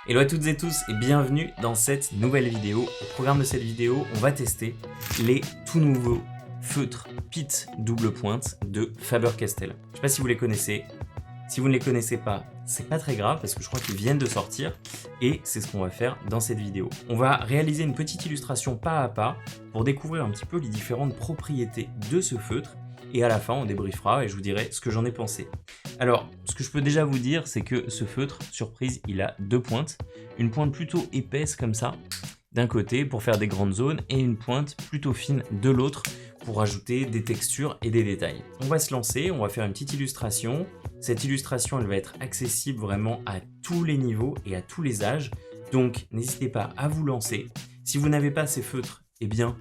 Hello à toutes et tous et bienvenue dans cette nouvelle vidéo. Au programme de cette vidéo, on va tester les tout nouveaux feutres Pitt double pointe de Faber-Castell. Je ne sais pas si vous les connaissez. Si vous ne les connaissez pas, c'est pas très grave parce que je crois qu'ils viennent de sortir et c'est ce qu'on va faire dans cette vidéo. On va réaliser une petite illustration pas à pas pour découvrir un petit peu les différentes propriétés de ce feutre et à la fin on débriefera et je vous dirai ce que j'en ai pensé. Alors, ce que je peux déjà vous dire, c'est que ce feutre, surprise, il a deux pointes. Une pointe plutôt épaisse comme ça, d'un côté pour faire des grandes zones, et une pointe plutôt fine de l'autre pour ajouter des textures et des détails. On va se lancer, on va faire une petite illustration. Cette illustration, elle va être accessible vraiment à tous les niveaux et à tous les âges. Donc, n'hésitez pas à vous lancer. Si vous n'avez pas ces feutres, eh bien,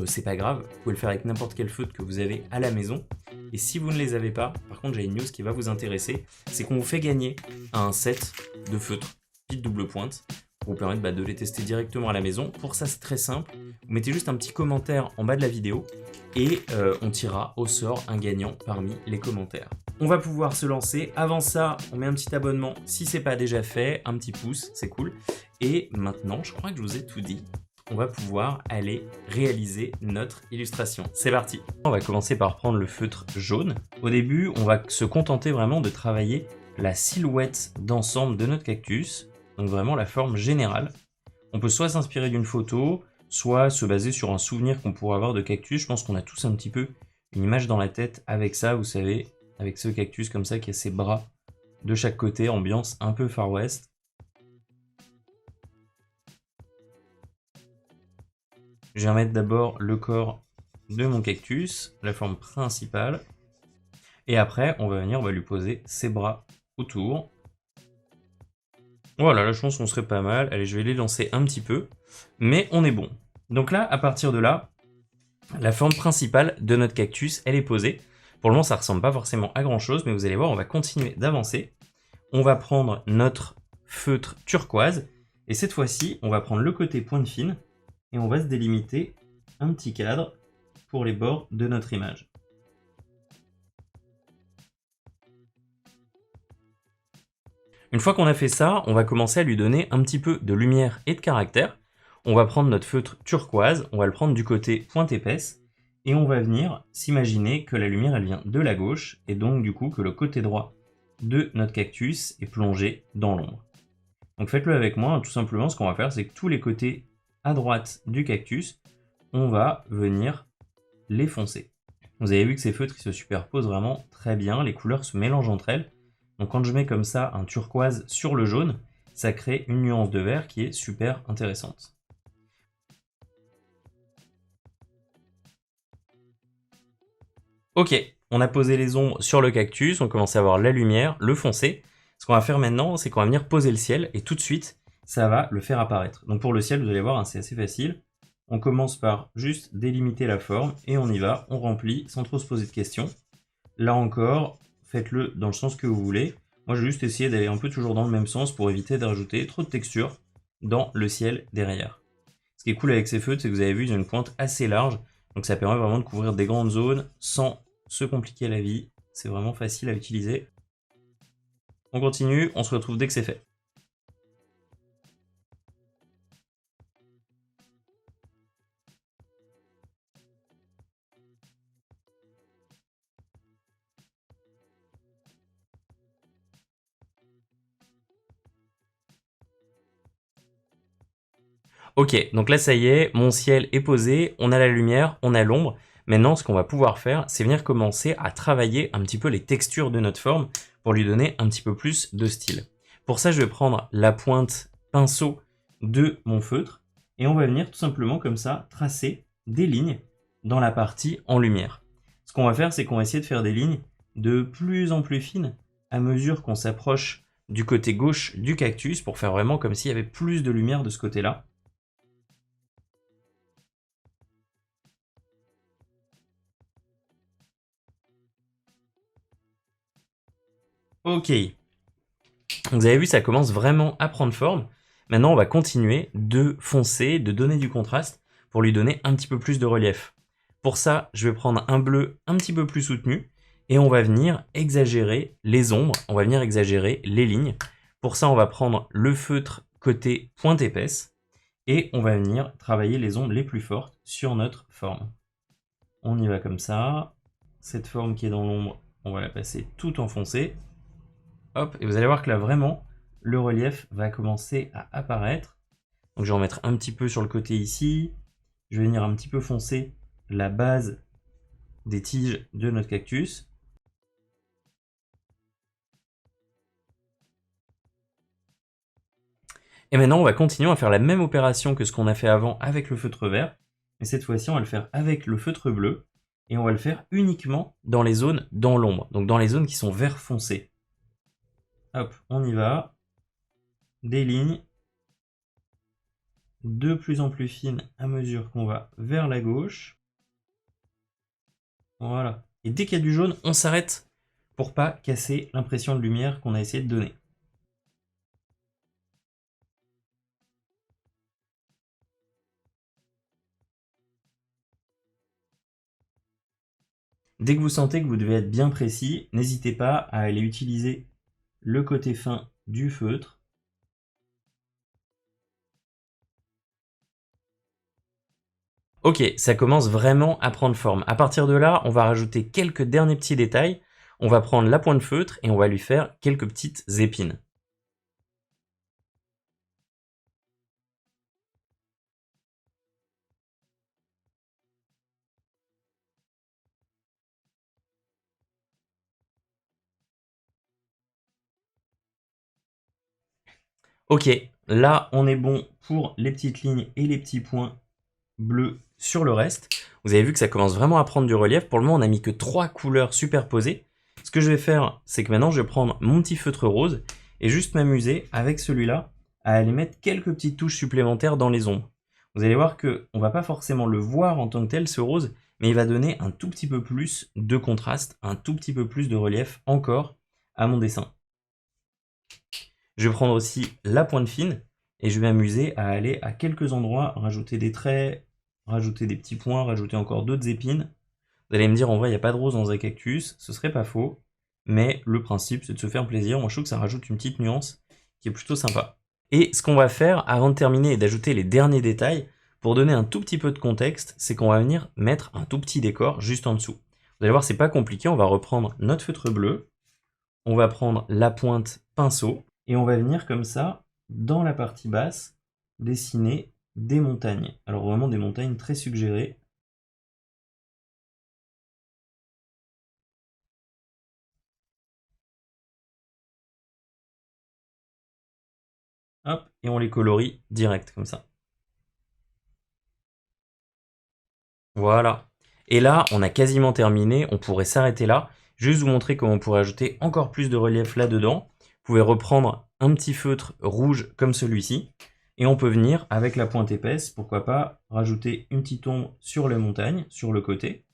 c'est pas grave. Vous pouvez le faire avec n'importe quel feutre que vous avez à la maison. Et si vous ne les avez pas, par contre j'ai une news qui va vous intéresser, c'est qu'on vous fait gagner un set de feutres Pitt double pointe pour vous permettre de les tester directement à la maison. Pour ça c'est très simple, vous mettez juste un petit commentaire en bas de la vidéo et on tirera au sort un gagnant parmi les commentaires. On va pouvoir se lancer. Avant ça, on met un petit abonnement si c'est pas déjà fait, un petit pouce, c'est cool. Et maintenant, je crois que je vous ai tout dit. On va pouvoir aller réaliser notre illustration. C'est parti! On va commencer par prendre le feutre jaune. Au début, on va se contenter vraiment de travailler la silhouette d'ensemble de notre cactus, donc vraiment la forme générale. On peut soit s'inspirer d'une photo, soit se baser sur un souvenir qu'on pourrait avoir de cactus. Je pense qu'on a tous un petit peu une image dans la tête avec ça, vous savez, avec ce cactus comme ça qui a ses bras de chaque côté, ambiance un peu Far West. Je vais remettre d'abord le corps de mon cactus, la forme principale. Et après, on va venir, on va lui poser ses bras autour. Voilà, là je pense qu'on serait pas mal. Allez, je vais les lancer un petit peu. Mais on est bon. Donc là, à partir de là, la forme principale de notre cactus, elle est posée. Pour le moment, ça ressemble pas forcément à grand chose, mais vous allez voir, on va continuer d'avancer. On va prendre notre feutre turquoise. Et cette fois-ci, on va prendre le côté pointe fine. Et on va se délimiter un petit cadre pour les bords de notre image. Une fois qu'on a fait ça, on va commencer à lui donner un petit peu de lumière et de caractère. On va prendre notre feutre turquoise, on va le prendre du côté pointe épaisse, et on va venir s'imaginer que la lumière elle vient de la gauche, et donc du coup que le côté droit de notre cactus est plongé dans l'ombre. Donc faites-le avec moi, tout simplement ce qu'on va faire c'est que tous les côtés à droite du cactus, on va venir les foncer. Vous avez vu que ces feutres ils se superposent vraiment très bien, les couleurs se mélangent entre elles. Donc quand je mets comme ça un turquoise sur le jaune, ça crée une nuance de vert qui est super intéressante. Ok, on a posé les ombres sur le cactus, on commence à voir la lumière, le foncé. Ce qu'on va faire maintenant, c'est qu'on va venir poser le ciel et tout de suite, ça va le faire apparaître. Donc pour le ciel, vous allez voir, hein, c'est assez facile. On commence par juste délimiter la forme et on y va, on remplit sans trop se poser de questions. Là encore, faites-le dans le sens que vous voulez. Moi, je vais juste essayer d'aller un peu toujours dans le même sens pour éviter d'ajouter trop de texture dans le ciel derrière. Ce qui est cool avec ces feutres, c'est que vous avez vu, ils ont une pointe assez large. Donc ça permet vraiment de couvrir des grandes zones sans se compliquer la vie. C'est vraiment facile à utiliser. On continue, on se retrouve dès que c'est fait. Ok, donc là ça y est, mon ciel est posé, on a la lumière, on a l'ombre. Maintenant, ce qu'on va pouvoir faire, c'est venir commencer à travailler un petit peu les textures de notre forme pour lui donner un petit peu plus de style. Pour ça, je vais prendre la pointe pinceau de mon feutre et on va venir tout simplement comme ça tracer des lignes dans la partie en lumière. Ce qu'on va faire, c'est qu'on va essayer de faire des lignes de plus en plus fines à mesure qu'on s'approche du côté gauche du cactus pour faire vraiment comme s'il y avait plus de lumière de ce côté-là. Ok, vous avez vu, ça commence vraiment à prendre forme. Maintenant, on va continuer de foncer, de donner du contraste pour lui donner un petit peu plus de relief. Pour ça, je vais prendre un bleu un petit peu plus soutenu et on va venir exagérer les ombres, on va venir exagérer les lignes. Pour ça, on va prendre le feutre côté pointe épaisse et on va venir travailler les ombres les plus fortes sur notre forme. On y va comme ça. Cette forme qui est dans l'ombre, on va la passer tout enfoncée. Hop, et vous allez voir que là vraiment, le relief va commencer à apparaître. Donc je vais en mettre un petit peu sur le côté ici. Je vais venir un petit peu foncer la base des tiges de notre cactus. Et maintenant, on va continuer à faire la même opération que ce qu'on a fait avant avec le feutre vert. Mais cette fois-ci, on va le faire avec le feutre bleu. Et on va le faire uniquement dans les zones dans l'ombre. Donc dans les zones qui sont vert foncé. Hop, on y va. Des lignes. De plus en plus fines à mesure qu'on va vers la gauche. Voilà. Et dès qu'il y a du jaune, on s'arrête pour pas casser l'impression de lumière qu'on a essayé de donner. Dès que vous sentez que vous devez être bien précis, n'hésitez pas à aller utiliser le côté fin du feutre. Ok, ça commence vraiment à prendre forme. À partir de là, on va rajouter quelques derniers petits détails. On va prendre la pointe feutre et on va lui faire quelques petites épines. Ok, là on est bon pour les petites lignes et les petits points bleus sur le reste. Vous avez vu que ça commence vraiment à prendre du relief. Pour le moment, on n'a mis que 3 couleurs superposées. Ce que je vais faire, c'est que maintenant je vais prendre mon petit feutre rose et juste m'amuser avec celui-là à aller mettre quelques petites touches supplémentaires dans les ombres. Vous allez voir qu'on ne va pas forcément le voir en tant que tel, ce rose, mais il va donner un tout petit peu plus de contraste, un tout petit peu plus de relief encore à mon dessin. Je vais prendre aussi la pointe fine et je vais m'amuser à aller à quelques endroits, rajouter des traits, rajouter des petits points, rajouter encore d'autres épines. Vous allez me dire, en vrai, il n'y a pas de rose dans un cactus, ce serait pas faux, mais le principe, c'est de se faire plaisir. Moi, je trouve que ça rajoute une petite nuance qui est plutôt sympa. Et ce qu'on va faire avant de terminer et d'ajouter les derniers détails, pour donner un tout petit peu de contexte, c'est qu'on va venir mettre un tout petit décor juste en dessous. Vous allez voir, c'est pas compliqué, on va reprendre notre feutre bleu, on va prendre la pointe pinceau, et on va venir comme ça, dans la partie basse, dessiner des montagnes. Alors vraiment des montagnes très suggérées. Hop, et on les colorie direct comme ça. Voilà. Et là, on a quasiment terminé, on pourrait s'arrêter là. Juste vous montrer comment on pourrait ajouter encore plus de relief là-dedans. Vous pouvez reprendre un petit feutre rouge comme celui-ci. Et on peut venir, avec la pointe épaisse, pourquoi pas, rajouter une petite ombre sur les montagnes, sur le côté.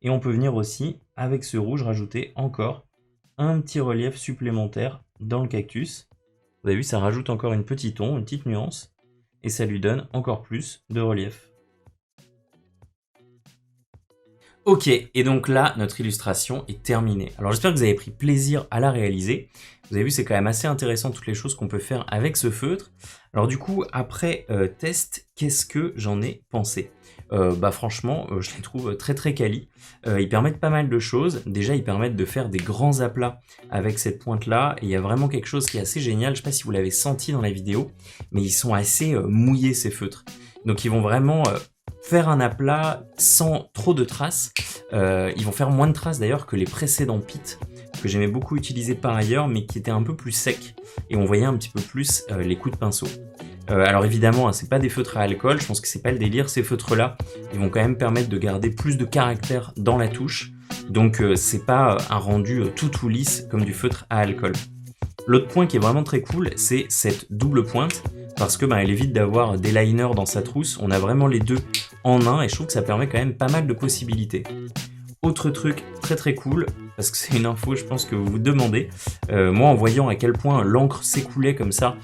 Et on peut venir aussi, avec ce rouge, rajouter encore un petit relief supplémentaire dans le cactus. Vous avez vu, ça rajoute encore une petite ombre, une petite nuance. Et ça lui donne encore plus de relief. Ok, et donc là, notre illustration est terminée. Alors j'espère que vous avez pris plaisir à la réaliser. Vous avez vu, c'est quand même assez intéressant toutes les choses qu'on peut faire avec ce feutre. Alors du coup, après test, qu'est-ce que j'en ai pensé? Franchement, je les trouve très très quali. Ils permettent pas mal de choses. Déjà, ils permettent de faire des grands aplats avec cette pointe-là. Et il y a vraiment quelque chose qui est assez génial. Je sais pas si vous l'avez senti dans la vidéo, mais ils sont assez mouillés ces feutres. Donc ils vont vraiment faire un aplat sans trop de traces. Ils vont faire moins de traces d'ailleurs que les précédents pits que j'aimais beaucoup utiliser par ailleurs, mais qui étaient un peu plus secs et on voyait un petit peu plus les coups de pinceau. Alors évidemment, hein, c'est pas des feutres à alcool, je pense que c'est pas le délire. Ces feutres-là, ils vont quand même permettre de garder plus de caractère dans la touche. Donc c'est pas un rendu tout lisse comme du feutre à alcool. L'autre point qui est vraiment très cool, c'est cette double pointe, parce que elle évite d'avoir des liners dans sa trousse. On a vraiment les deux en un et je trouve que ça permet quand même pas mal de possibilités. Autre truc très très cool, parce que c'est une info je pense que vous vous demandez, moi en voyant à quel point l'encre s'écoulait comme ça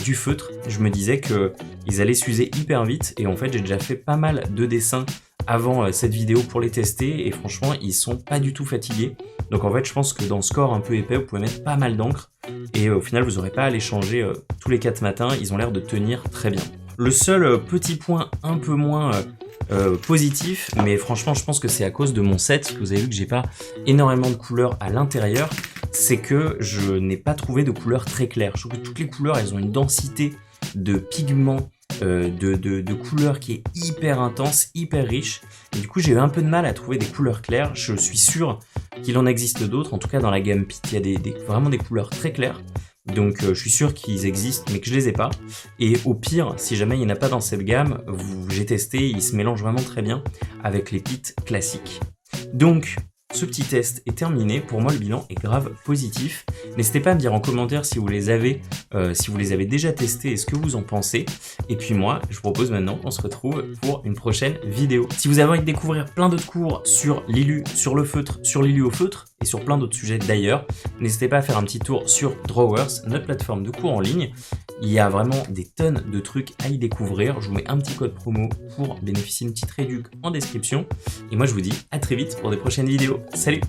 du feutre, je me disais qu'ils allaient s'user hyper vite et en fait j'ai déjà fait pas mal de dessins avant cette vidéo pour les tester et franchement ils sont pas du tout fatigués. Donc en fait je pense que dans ce corps un peu épais vous pouvez mettre pas mal d'encre et au final vous n'aurez pas à les changer tous les 4 matins, ils ont l'air de tenir très bien. Le seul petit point un peu moins positif, mais franchement je pense que c'est à cause de mon set, vous avez vu que j'ai pas énormément de couleurs à l'intérieur, c'est que je n'ai pas trouvé de couleurs très claires. Je trouve que toutes les couleurs elles ont une densité de pigments, de couleurs qui est hyper intense, hyper riche, et du coup j'ai eu un peu de mal à trouver des couleurs claires. Je suis sûr qu'il en existe d'autres, en tout cas dans la gamme Pit il y a vraiment des couleurs très claires, donc je suis sûr qu'ils existent mais que je les ai pas, et au pire si jamais il n'y en a pas dans cette gamme, j'ai testé, ils se mélangent vraiment très bien avec les Pit classiques. Donc ce petit test est terminé, pour moi le bilan est grave positif. N'hésitez pas à me dire en commentaire si vous les avez déjà testés et ce que vous en pensez. Et puis moi, je vous propose maintenant qu'on se retrouve pour une prochaine vidéo. Si vous avez envie de découvrir plein d'autres cours sur l'ILU, sur le feutre, sur l'ILU au feutre et sur plein d'autres sujets d'ailleurs, n'hésitez pas à faire un petit tour sur Drawers, notre plateforme de cours en ligne. Il y a vraiment des tonnes de trucs à y découvrir. Je vous mets un petit code promo pour bénéficier d'une petite réduc en description. Et moi, je vous dis à très vite pour des prochaines vidéos. Salut!